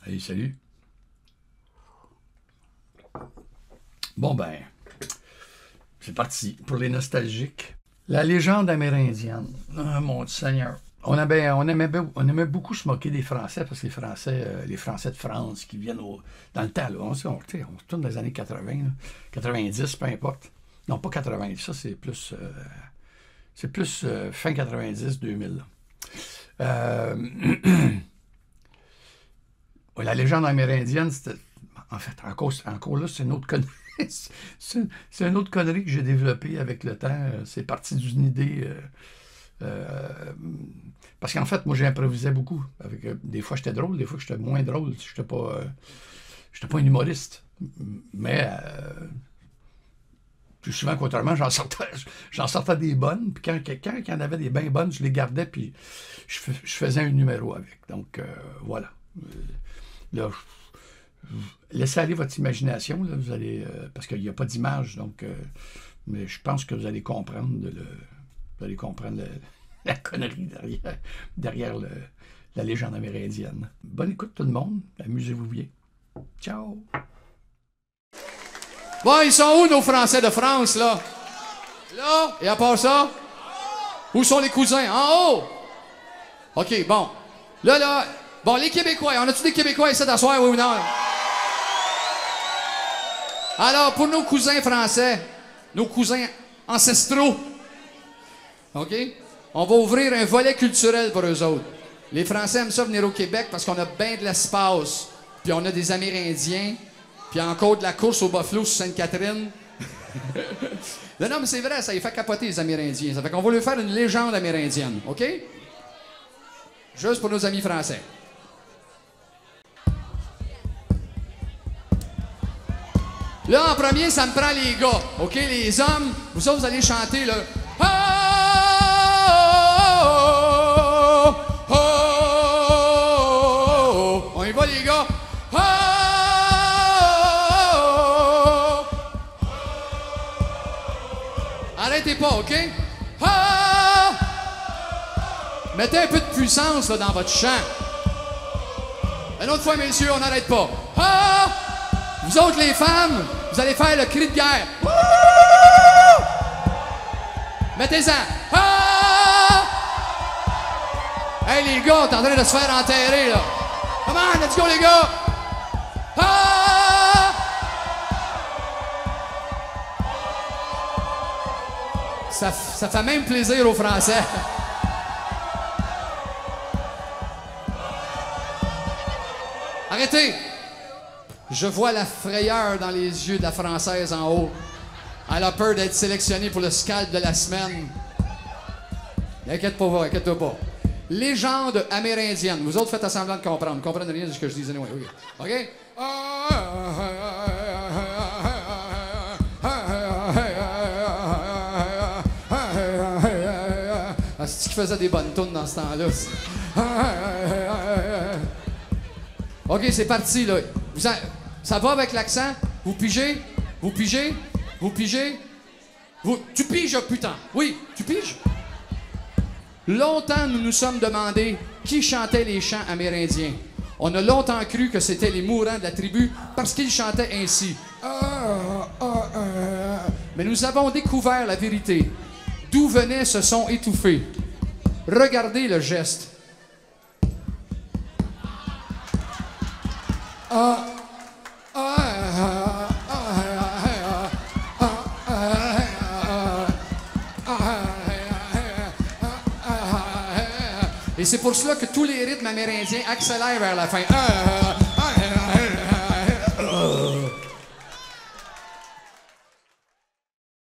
Allez, salut. Bon ben, c'est parti pour les nostalgiques. La légende amérindienne. Ah, mon Seigneur. On aimait beaucoup se moquer des Français parce que les Français de France qui viennent dans le temps, là, on retourne dans les années 80, là, 90, peu importe. Non, pas 80, ça c'est plus fin 90, 2000. Ouais, la légende amérindienne, c'était. En fait, encore là, c'est une autre connerie. C'est une autre connerie que j'ai développée avec le temps. C'est parti d'une idée. Parce qu'en fait, moi, j'improvisais beaucoup. Des fois, j'étais drôle, des fois, j'étais moins drôle. J'étais pas un humoriste. Mais plus souvent qu'autrement, j'en sortais des bonnes. Puis quand il y en avait des bien bonnes, je les gardais, puis je faisais un numéro avec. Donc, voilà. Là, laissez aller votre imagination, là, vous allez, parce qu'il n'y a pas d'image, donc, mais je pense que vous allez comprendre, la connerie derrière la légende amérindienne. Bonne écoute tout le monde, amusez-vous bien. Ciao! Bon, ils sont où nos Français de France, là? Là? Et à part ça? Où sont les cousins? En haut? OK, bon. Là, bon, les Québécois, on a-tu des Québécois ici d'asseoir, oui ou non? Alors, pour nos cousins français, nos cousins ancestraux, OK? On va ouvrir un volet culturel pour eux autres. Les Français aiment ça venir au Québec parce qu'on a bien de l'espace. Puis on a des Amérindiens. Puis encore de la course au buffalo sur Sainte-Catherine. Non, mais c'est vrai, ça les fait capoter, les Amérindiens. Ça fait qu'on va leur faire une légende amérindienne, OK? Juste pour nos amis français. Là, en premier, ça me prend les gars. OK, les hommes, vous autres, vous allez chanter, là. On y va, les gars. Arrêtez pas, OK? Mettez un peu de puissance là, dans votre chant. Une autre fois, messieurs, on n'arrête pas. Vous autres, les femmes, vous allez faire le cri de guerre. Mettez-en. Hey, les gars, t'es en train de se faire enterrer, là. Come on, let's go, les gars. Ça fait même plaisir aux Français. Arrêtez! Je vois la frayeur dans les yeux de la Française en haut. Elle a peur d'être sélectionnée pour le scalp de la semaine. Inquiète-toi pas. Légende amérindienne. Vous autres faites semblant de comprendre. Vous comprenez rien de ce que je dis. Anyway. OK? C'est qui faisait des bonnes tunes dans ce temps-là. OK, c'est parti, là. Ça va avec l'accent? Vous pigez? Tu piges, putain. Oui, tu piges? Longtemps, nous nous sommes demandé qui chantait les chants amérindiens. On a longtemps cru que c'était les mourants de la tribu parce qu'ils chantaient ainsi. Mais nous avons découvert la vérité. D'où venait ce son étouffé? Regardez le geste. Et c'est pour cela que tous les rythmes amérindiens accélèrent vers la fin.